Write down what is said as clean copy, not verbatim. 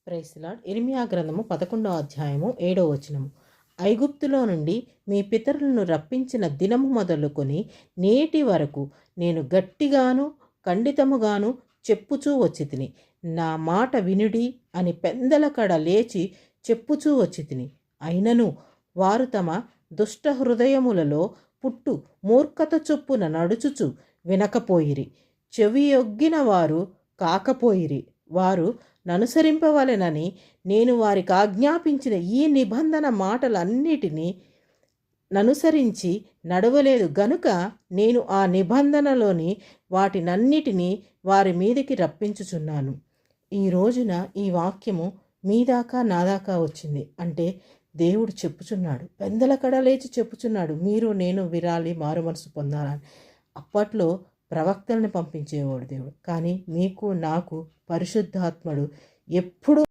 Praise lord. ఇర్మియా గ్రంథము 11వ అధ్యాయము 7వ వచనము. ఐగుప్తులో నుండి మీ పితరులను రప్పించిన దినము మొదలుకొని నేటి వరకు నేను గట్టిగాను ఖండితముగాను చెప్పుచూ వచ్చితిని. నా మాట వినుడి అని పెందల కడ లేచి చెప్పుచూ వచ్చితిని. అయినను వారు తమ దుష్ట హృదయములలో పుట్టు మూర్ఖత చొప్పున నడుచుచు వినకపోయిరి. చెవియొగ్గిన వారు కాకపోయిరి. వారు ననుసరింపవలెనని నేను వారికి ఆజ్ఞాపించిన ఈ నిబంధన మాటలన్నిటినీ ననుసరించి నడవలేదు గనుక నేను ఆ నిబంధనలోని వాటినన్నిటినీ వారి మీదకి రప్పించుచున్నాను. ఈ రోజున ఈ వాక్యము మీ దాకా నా దాకా వచ్చింది. అంటే దేవుడు చెప్పుచున్నాడు, పెందల కడ లేచి చెప్పుచున్నాడు, మీరు నేను విరాలి మారు మనసు పొందాలని. అప్పట్లో ప్రవక్తల్ని పంపించేవాడు దేవుడు, కానీ మీకు నాకు పరిశుద్ధాత్ముడు ఎప్పుడు